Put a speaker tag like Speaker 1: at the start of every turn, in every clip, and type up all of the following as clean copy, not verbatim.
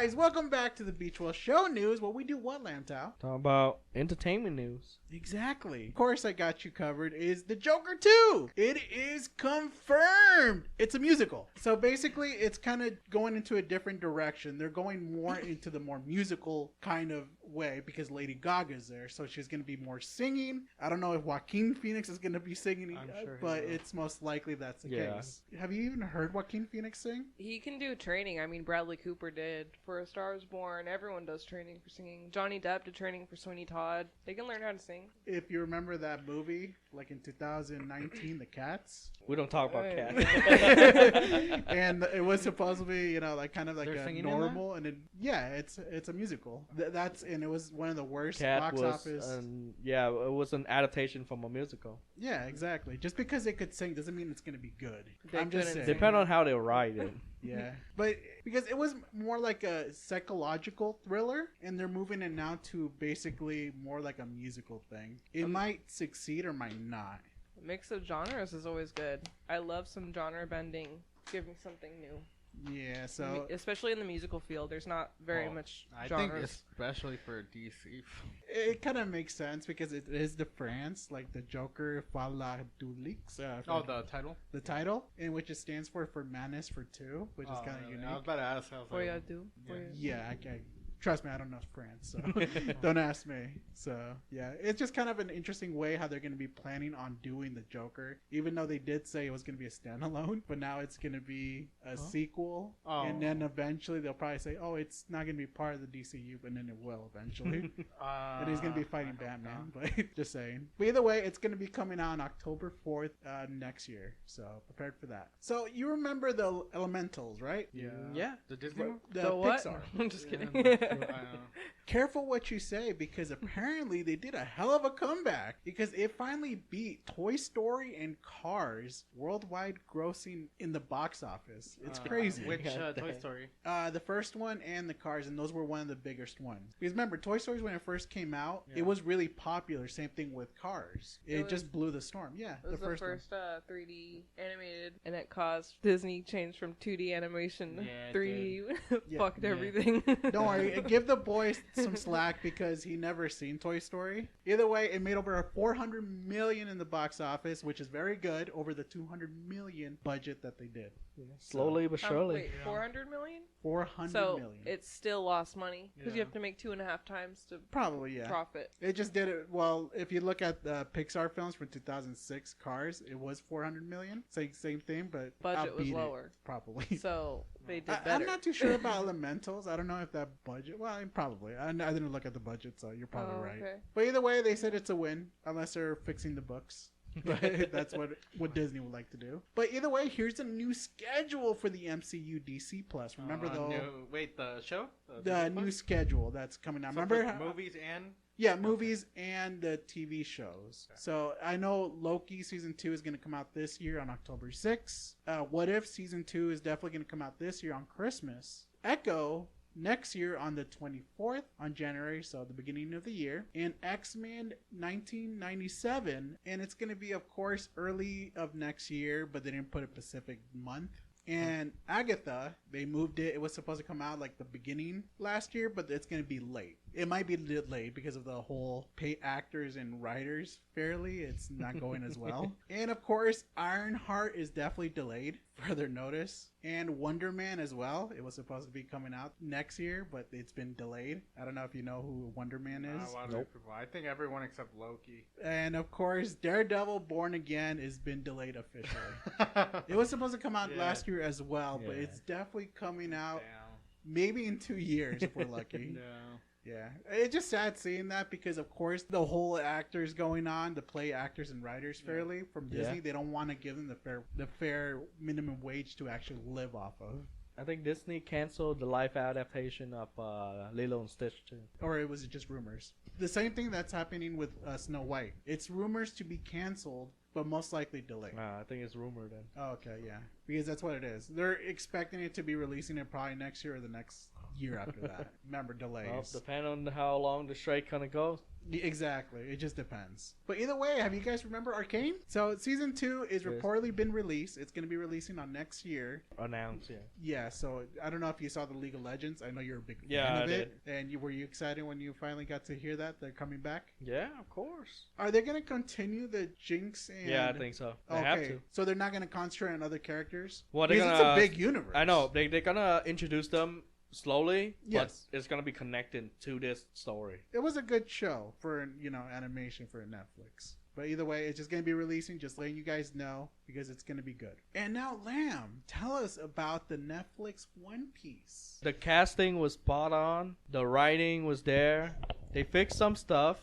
Speaker 1: guys, welcome back to the Beach Well Show News. Well, we do what, Lantau?
Speaker 2: Talk about entertainment news.
Speaker 1: Exactly. Of course, I got you covered. Is the Joker 2? It is confirmed. It's a musical. So basically, it's kind of going into a different direction. They're going more into the more musical kind of way because Lady Gaga's there. So she's going to be more singing. I don't know if Joaquin Phoenix is going to be singing, but it's most likely that's the case. Have you even heard Joaquin Phoenix sing?
Speaker 3: He can do training. I mean, Bradley Cooper did for A Star Is Born. Everyone does training for singing. Johnny Depp did training for Sweeney Todd. They can learn how to sing.
Speaker 1: If you remember that movie, like in 2019, The Cats.
Speaker 2: We don't talk about cats.
Speaker 1: And it was supposed to be, like kind of like
Speaker 4: They're
Speaker 1: a
Speaker 4: singing
Speaker 1: normal, and it's a musical. And it was one of the worst
Speaker 2: Cat
Speaker 1: box
Speaker 2: was,
Speaker 1: office.
Speaker 2: it was an adaptation from a musical.
Speaker 1: Yeah, exactly. Just because they could sing doesn't mean it's going to be good. I'm just saying.
Speaker 2: Depend on how they write it.
Speaker 1: Yeah, but because it was more like a psychological thriller, and they're moving it now to basically more like a musical thing. It might succeed or might not.
Speaker 3: A mix of genres is always good. I love some genre bending. Give me something new.
Speaker 1: Yeah, so
Speaker 3: especially in the musical field, there's not very much genres.
Speaker 4: I think especially for DC.
Speaker 1: It kind of makes sense because it is the France, like the Joker Fala Dulix.
Speaker 4: The title?
Speaker 1: The title, in which it stands for Manis for two, which is kind of unique.
Speaker 4: I was about to ask.
Speaker 1: Yeah, I trust me, I don't know France, so don't ask me. So, yeah, it's just kind of an interesting way how they're going to be planning on doing the Joker, even though they did say it was going to be a standalone, but now it's going to be a sequel, and then eventually they'll probably say, oh, it's not going to be part of the DCU, but then it will eventually. And he's going to be fighting Batman, but just saying. But either way, it's going to be coming out on October 4th next year, so prepared for that. So, you remember the Elementals, right?
Speaker 3: Yeah.
Speaker 4: The Disney one?
Speaker 3: The what?
Speaker 1: Pixar.
Speaker 3: I'm just kidding.
Speaker 1: Careful what you say, because apparently they did a hell of a comeback because it finally beat Toy Story and Cars worldwide grossing in the box office. It's crazy.
Speaker 4: Which Toy Story?
Speaker 1: The first one and the Cars, and those were one of the biggest ones. Because remember, Toy Story when it first came out, it was really popular. Same thing with Cars. It just blew the storm. Yeah,
Speaker 3: it was the first 3D animated, and it caused Disney changed from 2D animation 3D. Fucked everything.
Speaker 1: Don't worry, give the boy some slack because he never seen Toy Story. Either way, it made over $400 million in the box office, which is very good over the $200 million budget that they did.
Speaker 2: Slowly but surely.
Speaker 3: Wait, 400 million?
Speaker 1: 400
Speaker 3: so
Speaker 1: million.
Speaker 3: It still lost money because you have to make 2.5 times to profit.
Speaker 1: It just did it. Well, if you look at the Pixar films from 2006, Cars, it was 400 million. Same thing, but
Speaker 3: budget was lower.
Speaker 1: Probably.
Speaker 3: So they did better.
Speaker 1: I'm not too sure about Elementals. I don't know if that budget. Well, probably. I didn't look at the budget, so you're probably right. Okay. But either way, they said it's a win unless they're fixing the books. But that's what Disney would like to do. But either way, here's a new schedule for the MCU DC Plus. Remember
Speaker 4: the show?
Speaker 1: The new schedule that's coming out.
Speaker 4: So
Speaker 1: remember
Speaker 4: movies and?
Speaker 1: Yeah, movies and the TV shows. Okay. So I know Loki Season 2 is going to come out this year on October 6th. What If Season 2 is definitely going to come out this year on Christmas. Echo next year on the 24th on January, so the beginning of the year, and X-Men 1997, and it's going to be, of course, early of next year, but they didn't put a specific month. And Agatha, they moved it. It was supposed to come out like the beginning last year, but it's going to be late. It might be delayed because of the whole pay actors and writers fairly. It's not going as well. And of course, Ironheart is definitely delayed. Further notice. And Wonder Man as well. It was supposed to be coming out next year, but it's been delayed. I don't know if you know who Wonder Man is.
Speaker 4: Nope. I think everyone except Loki.
Speaker 1: And of course, Daredevil Born Again has been delayed officially. It was supposed to come out last year as well, but it's definitely coming out maybe in 2 years if we're lucky. Yeah, it's just sad seeing that because, of course, the whole actors going on, the play actors and writers fairly from Disney, they don't want to give them the fair minimum wage to actually live off of.
Speaker 2: I think Disney canceled the live adaptation of Lilo and Stitch too.
Speaker 1: Or it was just rumors. The same thing that's happening with Snow White. It's rumors to be canceled, but most likely delayed.
Speaker 2: I think it's rumored then.
Speaker 1: Oh, okay, yeah. Because that's what it is. They're expecting it to be releasing it probably next year or the next year after that. Remember, delays.
Speaker 2: Well, depending on how long the strike gonna go.
Speaker 1: Exactly. It just depends. But either way, have you guys remember Arcane? So season 2 is
Speaker 2: Yes.
Speaker 1: reportedly been released. It's going to be releasing on next year.
Speaker 2: Announced, yeah.
Speaker 1: Yeah, so I don't know if you saw the League of Legends. I know you're a big fan
Speaker 2: Yeah,
Speaker 1: of
Speaker 2: I
Speaker 1: it. And were you excited when you finally got to hear that they're coming back?
Speaker 2: Yeah, of course.
Speaker 1: Are they going to continue the Jinx and...
Speaker 2: Yeah, I think so. They have to.
Speaker 1: So they're not going to concentrate on other characters?
Speaker 2: Well, they're
Speaker 1: Because
Speaker 2: gonna.
Speaker 1: it's a big universe.
Speaker 2: I know they're gonna introduce them slowly,
Speaker 1: Yes.
Speaker 2: but it's gonna be connected to this story.
Speaker 1: It was a good show for, animation for Netflix. But either way, it's just going to be releasing, just letting you guys know, because it's going to be good. And now, Lamb, tell us about the Netflix One Piece.
Speaker 2: The casting was spot on. The writing was there. They fixed some stuff.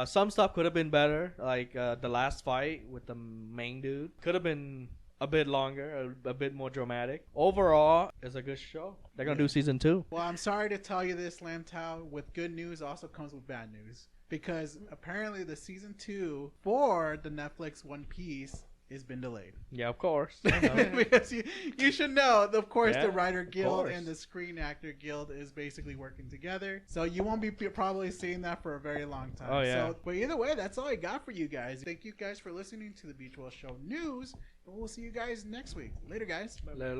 Speaker 2: Some stuff could have been better, like the last fight with the main dude. Could have been a bit longer, a bit more dramatic. Overall, it's a good show. They're gonna do season 2.
Speaker 1: Well, I'm sorry to tell you this, Lamb Tao. With good news also comes with bad news. Because apparently the season 2 for the Netflix One Piece has been delayed.
Speaker 2: Yeah, of course.
Speaker 1: Because you should know, of course,
Speaker 2: Yeah,
Speaker 1: the Writer Guild
Speaker 2: course.
Speaker 1: and the Screen Actor Guild is basically working together. So you won't be probably seeing that for a very long time.
Speaker 2: Oh, yeah.
Speaker 1: So, but either way, that's all I got for you guys. Thank you guys for listening to the Beach World Show News. And we'll see you guys next week. Later, guys. Bye.
Speaker 2: Later.